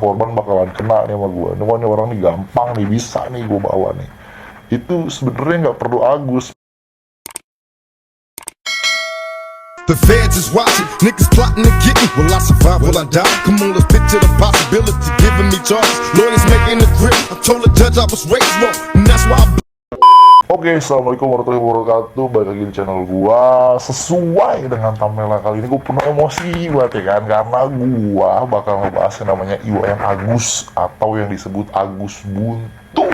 korban bakalan kena nih sama gue. Nih orang nih gampang nih, bisa nih gue bawa nih. Itu sebenarnya nggak perlu Agus. The feds is watching, niggas plotting to get me. Will I survive, will I die? Come on, let's picture the possibility, giving me charges. Lawyers making a grip, I told the judge I was raised wrong, and that's why I... Oke, assalamualaikum warahmatullahi wabarakatuh. Balik lagi di channel gua. Sesuai dengan thumbnail kali ini, gua penuh emosi banget ya kan, karena gua bakal ngebahas yang namanya IWM Agus atau yang disebut Agus Buntu.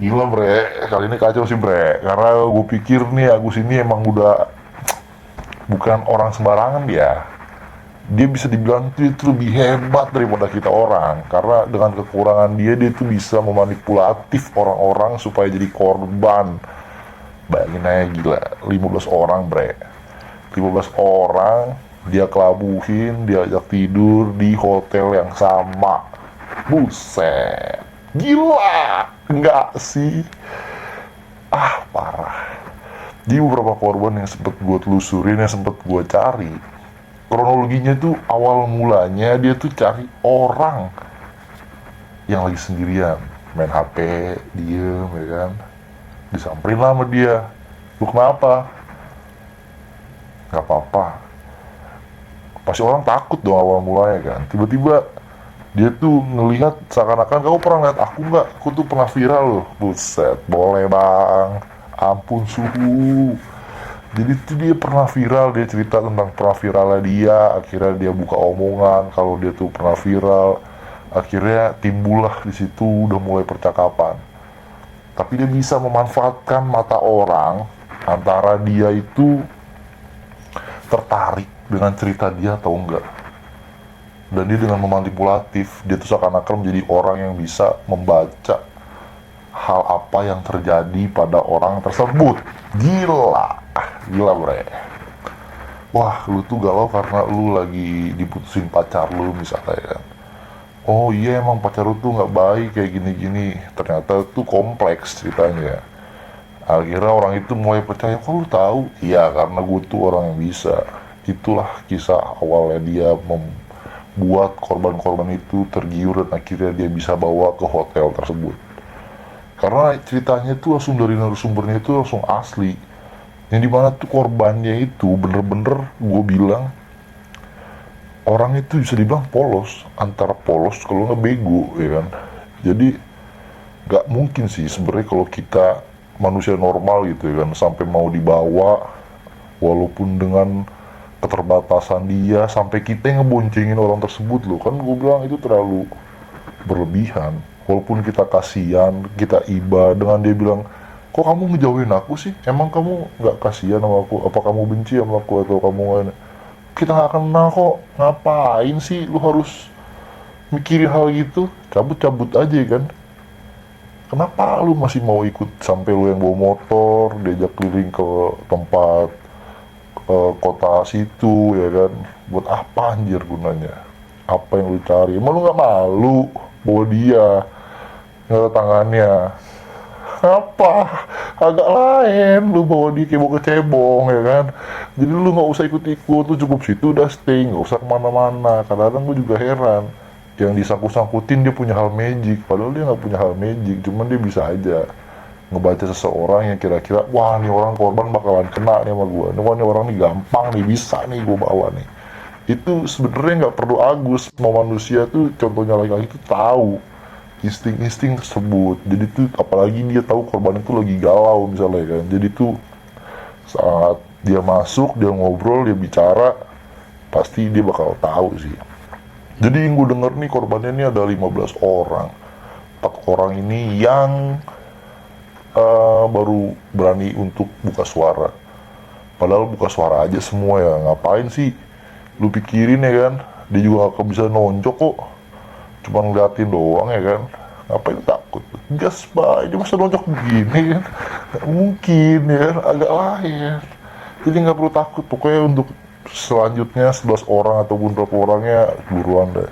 Gila bre, kali ini kacau sih bre. Karena gue pikir nih Agus ini emang udah bukan orang sembarangan dia. Dia bisa dibilang itu lebih hebat daripada kita orang. Karena dengan kekurangan dia tuh bisa memanipulatif orang-orang supaya jadi korban. Bayangin aja gila, 15 orang bre. 15 orang dia kelabuhin, dia ajak tidur di hotel yang sama. Buset, gila, enggak sih? Parah. Di beberapa korban yang sempet gue telusurin, yang sempet gue cari, kronologinya tuh awal mulanya dia tuh cari orang yang lagi sendirian, main HP, diem ya kan, disamperin lah sama dia. Lu kenapa? Gak apa-apa. Pasti orang takut dong awal mulanya kan. Tiba-tiba dia tuh ngelihat seakan-akan, kamu pernah lihat aku nggak? Aku tuh pernah viral loh. Buset, boleh bang. Ampun suhu. Jadi tuh dia pernah viral, dia cerita tentang pernah viralnya dia. Akhirnya dia buka omongan kalau dia tuh pernah viral. Akhirnya timbullah di situ udah mulai percakapan. Tapi dia bisa memanfaatkan mata orang antara dia itu tertarik dengan cerita dia atau enggak. Dan dia dengan memanipulatif, dia tuh seakan-akan menjadi orang yang bisa membaca hal apa yang terjadi pada orang tersebut. Gila bre. Wah, lu tuh galau karena lu lagi diputusin pacar lu misalnya kan. Oh iya, emang pacar lu tuh nggak baik kayak gini-gini. Ternyata tuh kompleks ceritanya. Akhirnya orang itu mulai percaya, kok lu tahu? Iya, karena gue tuh orang yang bisa. Itulah kisah awalnya dia buat korban-korban itu tergiur dan akhirnya dia bisa bawa ke hotel tersebut. Karena ceritanya itu langsung dari narasumbernya itu langsung asli. Yang dimana tuh korbannya itu bener-bener gue bilang orang itu bisa dibilang polos, antara polos kalau nggak bego ya kan. Jadi nggak mungkin sih sebenarnya kalau kita manusia normal gitu ya kan sampai mau dibawa walaupun dengan keterbatasan dia sampai kita ngeboncengin orang tersebut loh kan. Gue bilang itu terlalu berlebihan. Walaupun kita kasihan, kita iba dengan dia bilang, kok kamu ngejauhin aku sih? Emang kamu nggak kasihan sama aku? Apa kamu benci sama aku atau kamu gak... Kita nggak kenal kok, ngapain sih lu harus mikirin hal gitu? Cabut-cabut aja kan. Kenapa lu masih mau ikut sampai lu yang bawa motor, diajak keliling ke tempat kota situ ya kan? Buat apa anjir gunanya? Apa yang lu cari? Emang lu gak malu bawa dia, nggak ada tangannya? Apa? Agak lain lu bawa dia kayak bawa kecebong ya kan? Jadi lu gak usah ikut-ikut, lu cukup situ udah stay, gak usah kemana-mana. Kadang-kadang gue juga heran, yang disangkut-sangkutin dia punya hal magic, padahal dia gak punya hal magic, cuman dia bisa aja ngebaca seseorang yang kira-kira, wah nih orang korban bakalan kena nih sama gue, nih orang nih gampang nih, bisa nih gue bawa nih. Itu sebenarnya nggak perlu Agus, mau manusia tuh contohnya laki-laki tuh tahu insting-insting tersebut. Jadi tuh apalagi dia tahu korban itu lagi galau misalnya kan, jadi tuh saat dia masuk, dia ngobrol, dia bicara, pasti dia bakal tahu sih. Jadi yang gue denger nih korbannya ini ada 15 orang. 4 orang ini yang baru berani untuk buka suara. Padahal buka suara aja semua ya, ngapain sih lu pikirin ya kan. Dia juga gak bisa nonjok kok, cuma ngeliatin doang ya kan. Ngapain takut, gas bay, dia masa nonjok begini kan. Gak mungkin ya kan, agak lahir. Jadi gak perlu takut. Pokoknya untuk selanjutnya 11 orang ataupun berapa orangnya buruan deh.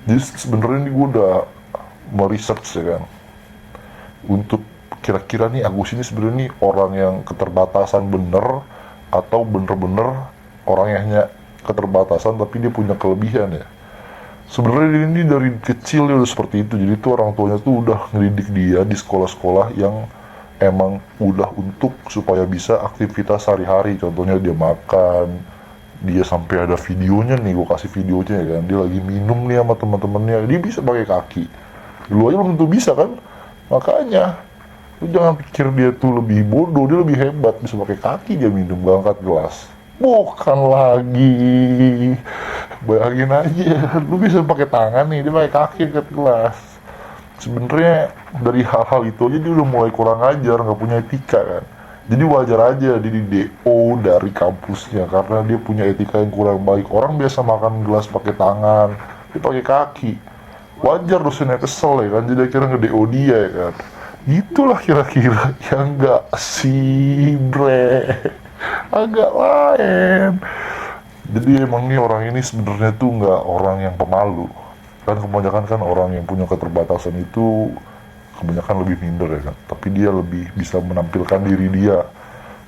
Jadi sebenarnya ini gue udah meresearch ya kan, untuk kira-kira nih Agus ini sebenarnya nih orang yang keterbatasan bener atau bener-bener orang yang hanya keterbatasan tapi dia punya kelebihan ya. Sebenarnya ini dari kecil dia udah seperti itu, jadi tuh orang tuanya tuh udah ngedidik dia di sekolah-sekolah yang emang udah untuk supaya bisa aktivitas sehari-hari. Contohnya dia makan, dia sampai ada videonya nih, gue kasih videonya ya kan, dia lagi minum nih sama teman-temannya, dia bisa pakai kaki. Lu aja belum tentu bisa kan, makanya lu jangan pikir dia tuh lebih bodoh, dia lebih hebat, bisa pakai kaki dia minum, gak angkat gelas. Bukan lagi, bayangin aja, lu bisa pakai tangan nih, dia pakai kaki angkat gelas. Sebenarnya dari hal-hal itu aja dia udah mulai kurang ajar, nggak punya etika kan. Jadi wajar aja dia di DO dari kampusnya karena dia punya etika yang kurang baik. Orang biasa makan gelas pakai tangan, dia pakai kaki. Wajar dosennya kesel ya kan, jadi akhirnya nge-DO dia ya kan. Itulah kira-kira yang nggak sih bre, agak lain. Jadi emang nih orang ini sebenarnya tuh nggak orang yang pemalu. Kan kebanyakan kan orang yang punya keterbatasan itu kebanyakan lebih minder ya kan. Tapi dia lebih bisa menampilkan diri dia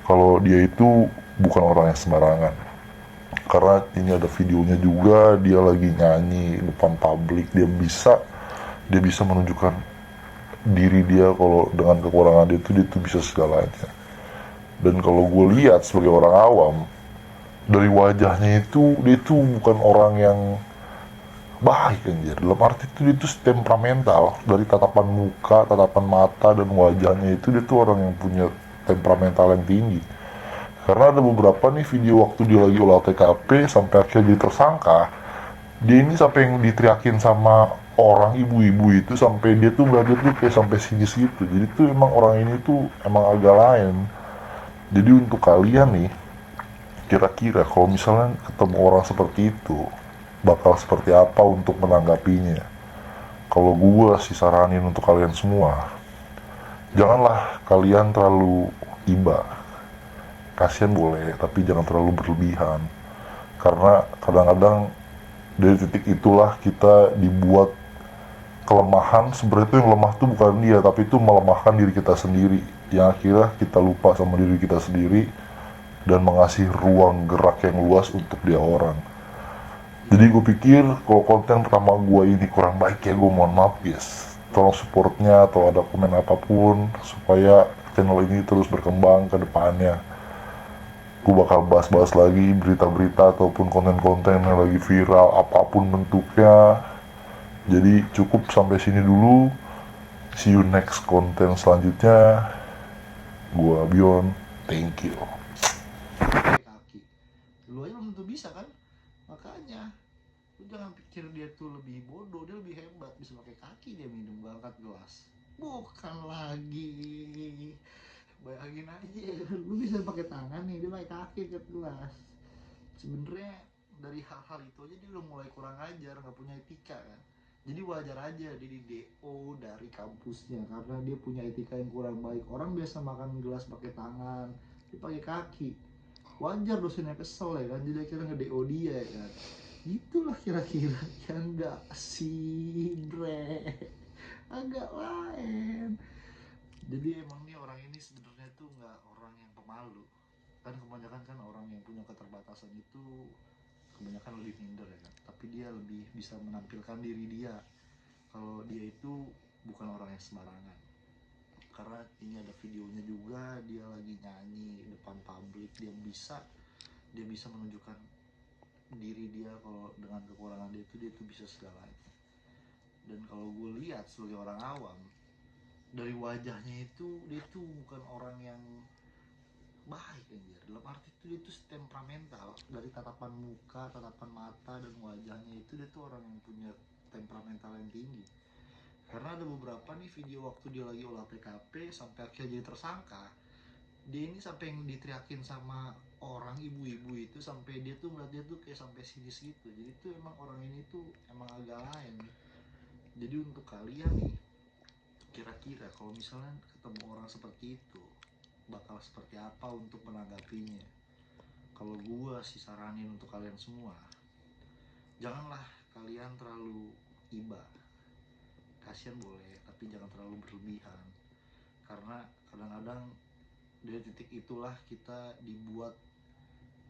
kalau dia itu bukan orang yang sembarangan. Karena ini ada videonya juga, dia lagi nyanyi depan publik, dia bisa menunjukkan diri dia kalau dengan kekurangan dia tuh bisa segalanya. Dan kalau gue lihat sebagai orang awam, dari wajahnya itu dia tuh bukan orang yang baik anjir, dalam arti itu dia tuh temperamental. Dari tatapan muka, tatapan mata, dan wajahnya itu dia tuh orang yang punya temperamental yang tinggi. Karena ada beberapa nih video waktu dia lagi olah TKP sampai akhirnya dia tersangka, dia ini sampai yang diteriakin sama orang ibu-ibu itu, sampai dia tuh berarti tuh kayak sampai sinis gitu. Jadi tuh emang orang ini tuh emang agak lain. Jadi untuk kalian nih, kira-kira kalau misalnya ketemu orang seperti itu, bakal seperti apa untuk menanggapinya? Kalau gue sih saranin untuk kalian semua, janganlah kalian terlalu iba. Kasian boleh, tapi jangan terlalu berlebihan. Karena kadang-kadang dari titik itulah kita dibuat kelemahan. Sebenarnya itu yang lemah tuh bukan dia, tapi itu melemahkan diri kita sendiri. Yang akhirnya kita lupa sama diri kita sendiri dan mengasih ruang gerak yang luas untuk dia orang. Jadi gue pikir kalau konten pertama gue ini kurang baik ya gue mohon maaf guys. Tolong supportnya atau ada komen apapun supaya channel ini terus berkembang ke depannya. Gue bakal bahas-bahas lagi berita-berita ataupun konten-konten yang lagi viral apapun bentuknya. Jadi cukup sampai sini dulu. See you next konten selanjutnya. Gue Abion, thank you. Kaki lu aja belum tentu bisa kan, makanya lu jangan pikir dia tuh lebih bodoh, dia lebih hebat, bisa pakai kaki dia minum, gak angkat gelas. Bukan lagi, bayangin aja, lu bisa pakai tangan nih, dia pakai kaki angkat gelas. Sebenarnya dari hal-hal itu aja dia udah mulai kurang ajar, nggak punya etika kan. Jadi wajar aja dia di DO dari kampusnya karena dia punya etika yang kurang baik. Orang biasa makan gelas pakai tangan, dia pakai kaki. Wajar dosennya kesel ya kan, jadi akhirnya nge-DO dia ya kan. Itulah kira-kira yang gak sih bre, agak lain. Jadi emang nih orang ini sebenarnya tuh nggak orang yang pemalu. Kan kebanyakan kan orang yang punya keterbatasan itu kebanyakan lebih minder ya kan, tapi dia lebih bisa menampilkan diri dia kalau dia itu bukan orang yang sembarangan. Karena ini ada videonya juga, dia lagi nyanyi depan publik, dia bisa menunjukkan diri dia kalau dengan kekurangan dia tuh bisa segalanya. Dan kalau gue lihat sebagai orang awam, dari wajahnya itu dia tuh bukan orang yang baik anjir, dalam arti itu dia tuh temperamental. Dari tatapan muka, tatapan mata, dan wajahnya itu dia tuh orang yang punya temperamental yang tinggi. Karena ada beberapa nih video waktu dia lagi olah TKP sampai akhirnya jadi tersangka, dia ini sampai yang diteriakin sama orang ibu-ibu itu, sampai dia tuh ngeliat dia tuh kayak sampai sinis gitu. Jadi tuh emang orang ini tuh emang agak lain. Jadi untuk kalian nih, kira-kira kalau misalnya ketemu orang seperti itu bakal seperti apa untuk menanggapinya? Kalau gue sih saranin untuk kalian semua, janganlah kalian terlalu iba. Kasian boleh, tapi jangan terlalu berlebihan. Karena kadang-kadang dari titik itulah kita dibuat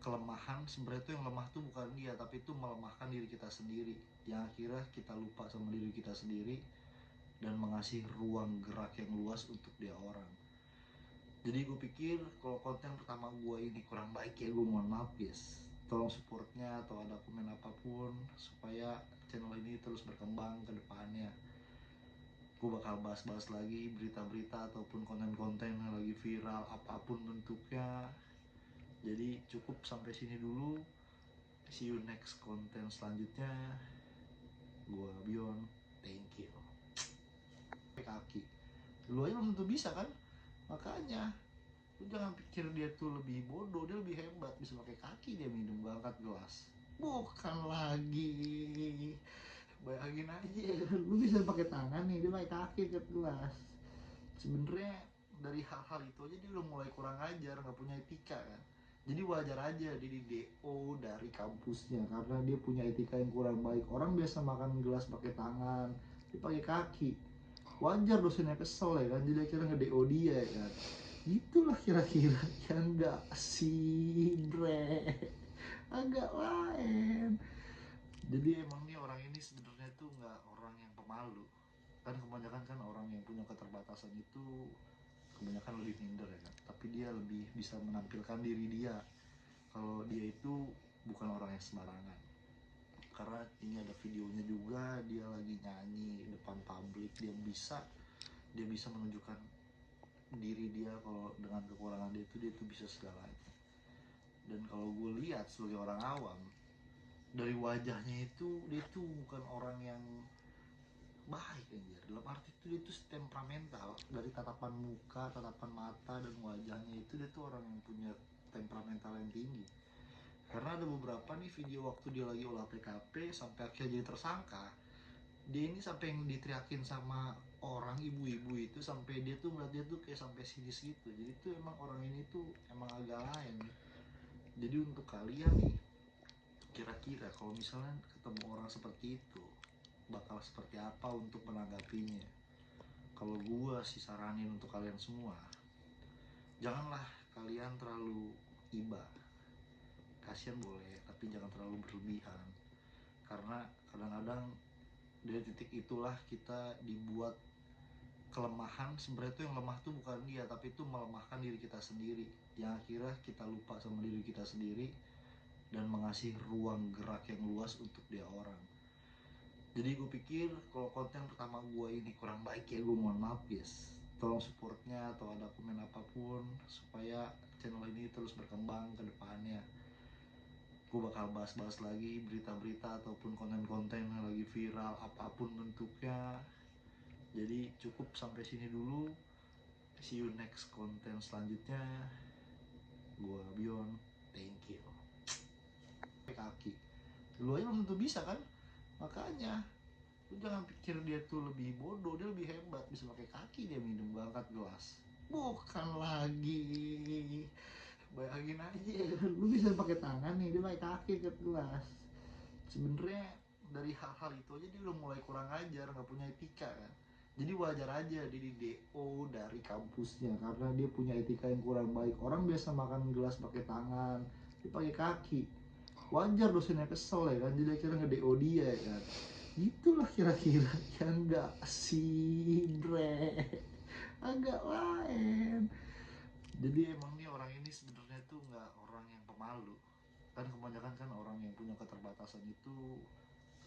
kelemahan. Sebenarnya tuh yang lemah tuh bukan dia, tapi itu melemahkan diri kita sendiri, yang akhirnya kita lupa sama diri kita sendiri dan mengasih ruang gerak yang luas untuk dia orang. Jadi gue pikir kalau konten pertama gue ini kurang baik ya gue mohon maaf guys, tolong supportnya atau ada komen apapun supaya channel ini terus berkembang ke depannya. Gue bakal bahas-bahas lagi berita-berita ataupun konten-konten yang lagi viral apapun bentuknya. Jadi cukup sampai sini dulu, see you next konten selanjutnya. Gue Bion, thank you. Kaki lu aja belum tentu bisa kan, makanya lu jangan pikir dia tuh lebih bodoh, dia lebih hebat, bisa pakai kaki dia minum, gak angkat gelas. Bukan lagi, bayangin aja lu bisa pakai tangan nih, dia pakai kaki angkat gelas. Sebenarnya dari hal-hal itu aja dia udah mulai kurang ajar, nggak punya etika kan. Jadi wajar aja dia di DO dari kampusnya karena dia punya etika yang kurang baik. Orang biasa makan gelas pakai tangan, dia pakai kaki. Wajar dosennya kesel ya kan, jadi akhirnya nge-DO dia ya kan. Itulah kira-kira yang gak sih bre, agak lain. Jadi emang nih orang ini sebenarnya tuh nggak orang yang pemalu kan. Kebanyakan kan orang yang punya keterbatasan itu kebanyakan lebih minder ya kan, tapi dia lebih bisa menampilkan diri dia kalau dia itu bukan orang yang sembarangan. Karena ini ada videonya juga, dia lagi nyanyi depan publik, dia bisa menunjukkan diri dia kalau dengan kekurangan dia itu bisa segalanya. Dan kalau gue lihat sebagai orang awam, dari wajahnya itu dia tuh bukan orang yang baik anjir. Dalam arti itu dia tuh temperamental, dari tatapan muka, tatapan mata dan wajahnya itu dia tuh orang yang punya temperamental yang tinggi. Karena ada beberapa nih video waktu dia lagi olah TKP sampai akhirnya jadi tersangka, dia ini sampai yang diteriakin sama orang ibu-ibu itu, sampai dia tuh ngeliat dia tuh kayak sampai sinis gitu. Jadi tuh emang orang ini tuh emang agak lain. Jadi untuk kalian nih, kira-kira kalau misalnya ketemu orang seperti itu bakal seperti apa untuk menanggapinya? Kalau gue sih saranin untuk kalian semua, janganlah kalian terlalu iba. Kasian boleh, tapi jangan terlalu berlebihan. Karena kadang-kadang dari titik itulah kita dibuat kelemahan. Sebenarnya itu yang lemah tuh bukan dia, tapi itu melemahkan diri kita sendiri, yang akhirnya kita lupa sama diri kita sendiri dan mengasih ruang gerak yang luas untuk dia orang. Jadi gue pikir kalau konten pertama gue ini kurang baik ya gue mohon maaf guys, tolong supportnya atau ada komen apapun supaya channel ini terus berkembang ke depannya. Gue bakal bahas-bahas lagi berita-berita ataupun konten-konten yang lagi viral apapun bentuknya. Jadi cukup sampai sini dulu, see you next konten selanjutnya. Gue Bion, thank you. Kaki lu aja belum tentu bisa kan, makanya lu jangan pikir dia tuh lebih bodoh, dia lebih hebat, bisa pakai kaki dia minum, gak angkat gelas. Bukan lagi, bayangin aja lu bisa pakai tangan nih, dia pakai kaki angkat gelas. Sebenarnya dari hal-hal itu aja dia udah mulai kurang ajar, nggak punya etika kan. Jadi wajar aja dia di DO dari kampusnya karena dia punya etika yang kurang baik. Orang biasa makan gelas pakai tangan, dia pakai kaki. Wajar dosennya kesel ya kan, jadi akhirnya nge-DO dia ya kan. Itulah kira-kira yang gak sih bre, agak lain. Jadi emang nih orang ini sebenarnya tuh nggak orang yang pemalu kan. Kebanyakan kan orang yang punya keterbatasan itu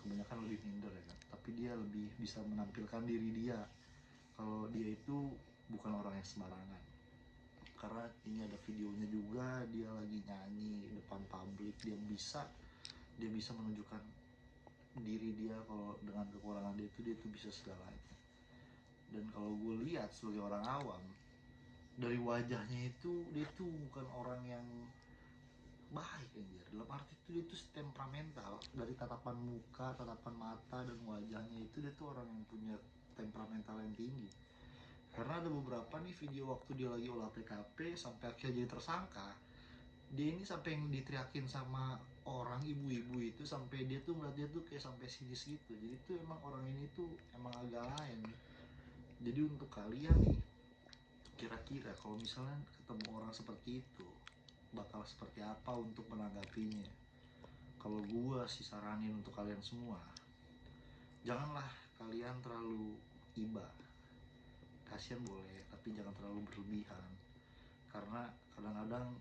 kebanyakan lebih minder ya kan, tapi dia lebih bisa menampilkan diri dia kalau dia itu bukan orang yang sembarangan. Karena ini ada videonya juga, dia lagi nyanyi depan publik, dia bisa menunjukkan diri dia kalau dengan kekurangan dia itu bisa segalanya. Dan kalau gue lihat sebagai orang awam, dari wajahnya itu dia tuh bukan orang yang baik anjir. Dalam arti itu dia tuh temperamental, dari tatapan muka, tatapan mata dan wajahnya itu dia tuh orang yang punya temperamental yang tinggi. Karena ada beberapa nih video waktu dia lagi olah TKP sampai akhirnya jadi tersangka, dia ini sampai yang diteriakin sama orang ibu-ibu itu, sampai dia tuh ngeliat dia tuh kayak sampai sinis gitu. Jadi tuh emang orang ini tuh emang agak lain. Jadi untuk kalian nih, kira-kira kalau misalnya ketemu orang seperti itu bakal seperti apa untuk menanggapinya. Kalau gua sih saranin untuk kalian semua, janganlah kalian terlalu iba. Kasihan boleh, tapi jangan terlalu berlebihan. Karena kadang-kadang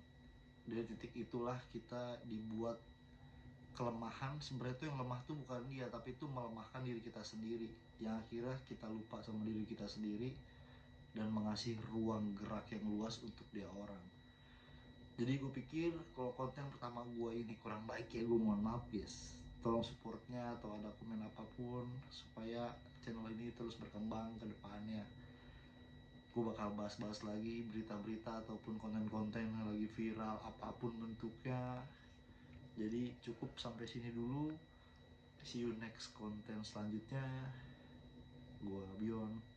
dari titik itulah kita dibuat kelemahan. Sebenarnya itu yang lemah tuh bukan dia, tapi itu melemahkan diri kita sendiri, yang akhirnya kita lupa sama diri kita sendiri dan mengasih ruang gerak yang luas untuk dia orang. Jadi gue pikir kalau konten pertama gue ini kurang baik ya gue mohon maaf guys, tolong supportnya atau ada komen apapun supaya channel ini terus berkembang ke depannya. Gue bakal bahas-bahas lagi berita-berita ataupun konten-konten yang lagi viral apapun bentuknya. Jadi cukup sampai sini dulu, see you next konten selanjutnya. Gue Bion.